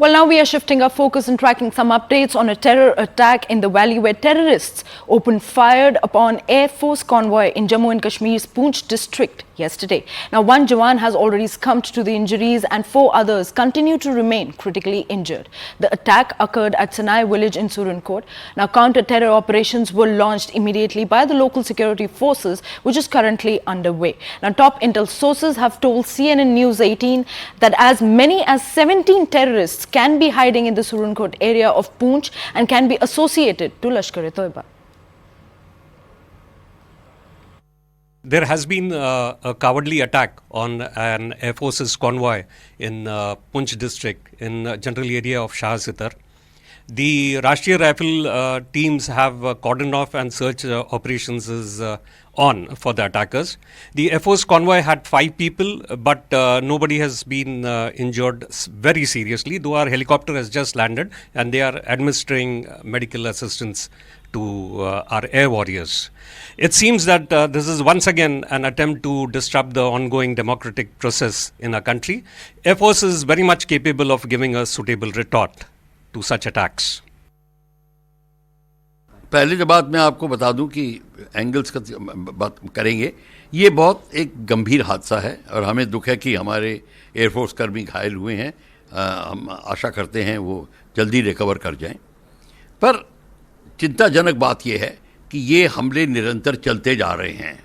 Well, now we are shifting our focus and tracking some updates on a terror attack in the valley where terrorists opened fire upon Air Force convoy in Jammu and Kashmir's Poonch district yesterday. Now, one Jawan has already succumbed to the injuries and 4 others continue to remain critically injured. The attack occurred at Sanai village in Surankot. Now, counter-terror operations were launched immediately by the local security forces, which is currently underway. Now, top intel sources have told CNN News 18 that as many as 17 terrorists can be hiding in the Surankot area of Poonch and can be associated to Lashkar-e-Toiba. There has been a cowardly attack on an Air Force's convoy in Poonch district in general area of Shah Sitar. The Rashtriya Rifle teams have cordoned off and search operations is on for the attackers. The Air Force convoy had 5 people, but nobody has been injured very seriously, though our helicopter has just landed and they are administering medical assistance to our air warriors. It seems that this is once again an attempt to disrupt the ongoing democratic process in our country. Air Force is very much capable of giving a suitable retort to such attacks. पहले जो बात मैं आपको बता दूं कि angles का बात करेंगे, ये बहुत एक गंभीर हादसा है और हमें दुख है कि हमारे एयरफोर्स कर्मी घायल हुए हैं। हम आशा करते हैं वो जल्दी रिकवर कर जाएं। पर चिंताजनक बात यह है कि ये हमले निरंतर चलते जा रहे हैं।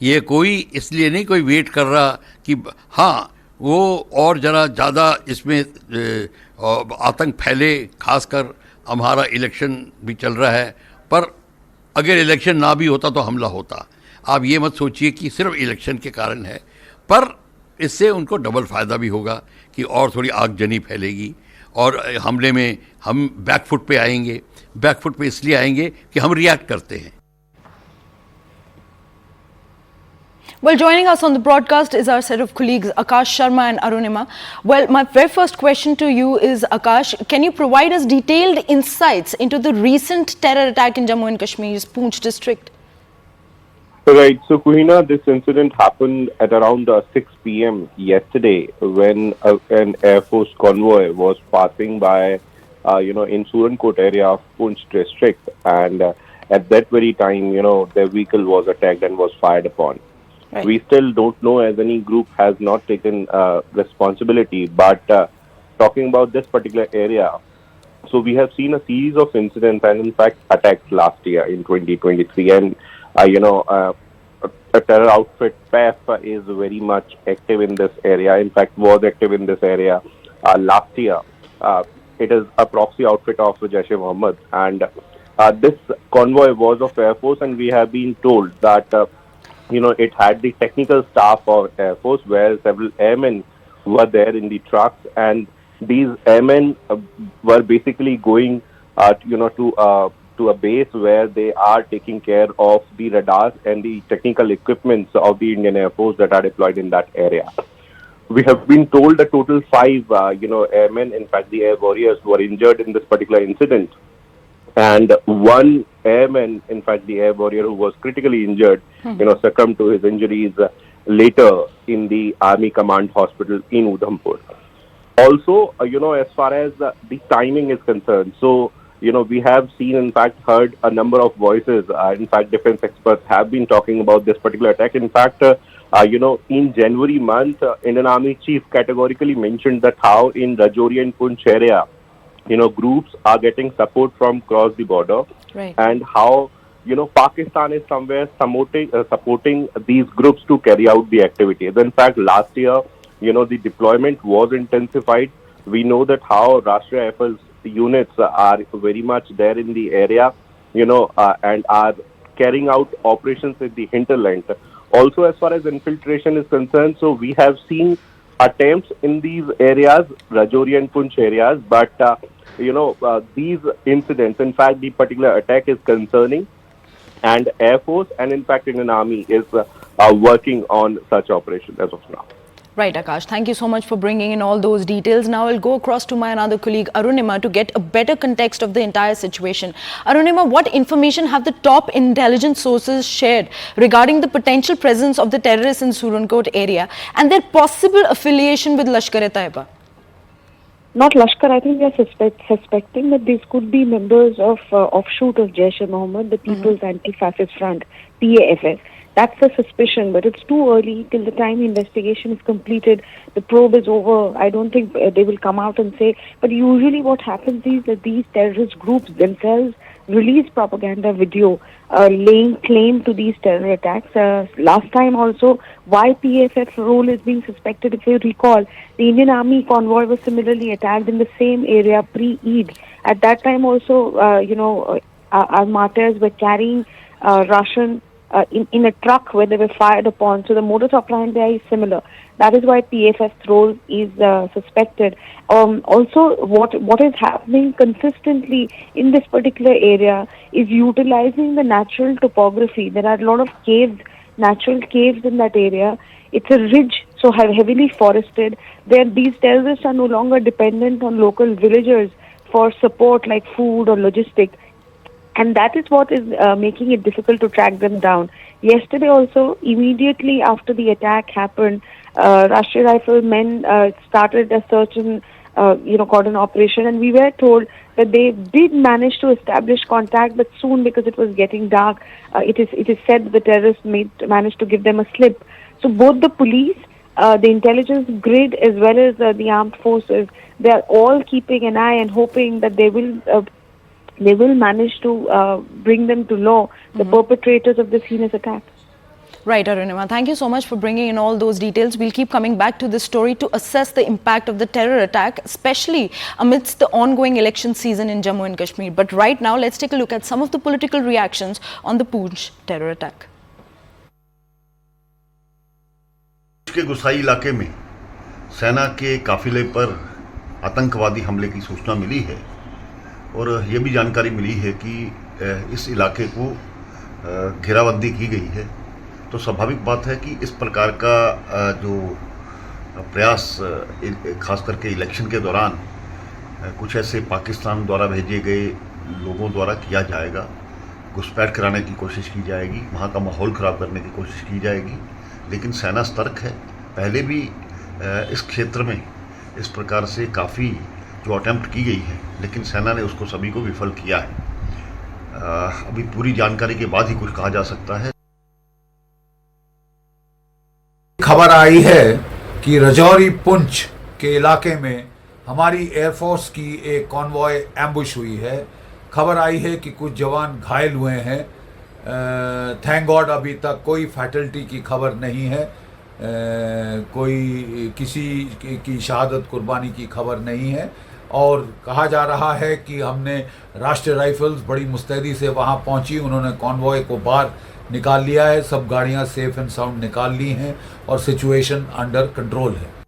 ये कोई इसलिए नहीं कोई वेट कर रहा कि हाँ वो और ज़रा ज़्यादा इसमें आतंक फैले, खासकर हमारा इलेक्शन भी चल रहा है, पर अगर इलेक्शन ना भी होता तो हमला होता। आप ये मत सोचिए कि सिर्फ इलेक्शन के कारण है, पर इससे उनको डबल फ़ायदा भी होगा कि और थोड़ी आगजनी फैलेगी और हमले में हम बैकफुट पे आएंगे। बैकफुट पे इसलिए आएंगे कि हम रिएक्ट करते हैं। Well, joining us on the broadcast is our set of colleagues Akash Sharma and Arunima. Well, my very first question to you is, Akash, can you provide us detailed insights into the recent terror attack in Jammu and Kashmir's Poonch district? Right. So, Kuhina, this incident happened at around 6 p.m. yesterday when an Air Force convoy was passing by, in Surankot area of Poonch district. And at that very time, their vehicle was attacked and was fired upon. Right. We still don't know, as any group has not taken responsibility, but talking about this particular area, so we have seen a series of incidents and in fact attacks last year in 2023, and a terror outfit PAF is very much active in this area, in fact was active in this area last year. It is a proxy outfit of Jaish-e-Mohammed, and this convoy was of Air Force, and we have been told that it had the technical staff of Air Force, where several airmen were there in the trucks, and these airmen were basically going, to a base where they are taking care of the radars and the technical equipments of the Indian Air Force that are deployed in that area. We have been told a total 5, airmen, in fact the air warriors, were injured in this particular incident. And one airman, in fact the air warrior who was critically injured, succumbed to his injuries later in the Army Command Hospital in Udhampur. Also, as far as the timing is concerned, so, we have seen, in fact, heard a number of voices. In fact, defense experts have been talking about this particular attack. In fact, in January month, Indian Army Chief categorically mentioned that how in Rajouri and Poonch area, groups are getting support from across the border, right, and how, Pakistan is somewhere supporting these groups to carry out the activities. In fact, last year, the deployment was intensified. We know that how Rashtriya Rifles units are very much there in the area, and are carrying out operations in the hinterland. Also, as far as infiltration is concerned, so we have seen attempts in these areas, Rajouri and Poonch areas, but these incidents, in fact, the particular attack is concerning, and Air Force and in fact Indian Army is working on such operations as of now. Right, Akash. Thank you so much for bringing in all those details. Now I'll go across to my another colleague, Arunima, to get a better context of the entire situation. Arunima, what information have the top intelligence sources shared regarding the potential presence of the terrorists in Surankot area and their possible affiliation with Lashkar-e-Taiba? Not Lashkar. I think we are suspecting that these could be members of offshoot of Jaish-e-Mohammed, the People's Anti-Fascist Front, PAFF. That's the suspicion, but it's too early. Till the time the investigation is completed, the probe is over. I don't think they will come out and say. But usually what happens is that these terrorist groups themselves release propaganda video laying claim to these terror attacks. Last time also, why PFF role is being suspected, if you recall, the Indian Army convoy was similarly attacked in the same area pre-Eid. At that time also, our martyrs were carrying Russian in a truck where they were fired upon. So the modus operandi is similar. That is why PFF's role is suspected. Also, what is happening consistently in this particular area is utilizing the natural topography. There are a lot of caves, natural caves in that area. It's a ridge, so heavily forested. These terrorists are no longer dependent on local villagers for support like food or logistics. And that is what is making it difficult to track them down. Yesterday also, immediately after the attack happened, Rashtriya Rifle men started a search and cordon operation, and we were told that they did manage to establish contact, but soon, because it was getting dark, it is said that the terrorists managed to give them a slip. So both the police, the intelligence grid, as well as the armed forces, they are all keeping an eye and hoping that they will manage to bring them to law, the perpetrators of this heinous attack. Right, Arunima. Thank you so much for bringing in all those details. We'll keep coming back to this story to assess the impact of the terror attack, especially amidst the ongoing election season in Jammu and Kashmir. But right now, let's take a look at some of the political reactions on the Poonch terror attack. के गुसाई इलाके में सेना के काफिले पर आतंकवादी हमले की सूचना मिली है और ये भी जानकारी मिली है कि इस इलाके को घेराबंदी की गई है। तो स्वाभाविक बात है कि इस प्रकार का जो प्रयास खास करके इलेक्शन के दौरान कुछ ऐसे पाकिस्तान द्वारा भेजे गए लोगों द्वारा किया जाएगा। घुसपैठ कराने की कोशिश की जाएगी, वहाँ का माहौल ख़राब करने की कोशिश की जाएगी। लेकिन सेना सतर्क है। पहले भी इस क्षेत्र में इस प्रकार से काफ़ी जो अटेम्प्ट की गई है, लेकिन सेना ने उसको सभी को विफल किया है। अभी पूरी जानकारी के बाद ही कुछ कहा जा सकता है। खबर आई है कि रजौरी पुंछ के इलाके में हमारी एयरफोर्स की एक कॉन्वॉय एम्बुश हुई है। खबर आई है कि कुछ जवान घायल हुए हैं। थैंक गॉड अभी तक कोई फैटल्टी की खबर नहीं है, कोई किसी की शहादत कुर्बानी की खबर नहीं है। और कहा जा रहा है कि हमने राष्ट्रीय राइफल्स बड़ी मुस्तैदी से वहां पहुंची, उन्होंने कॉन्वॉय को बाहर निकाल लिया है, सब गाड़ियां सेफ एंड साउंड निकाल ली हैं और सिचुएशन अंडर कंट्रोल है।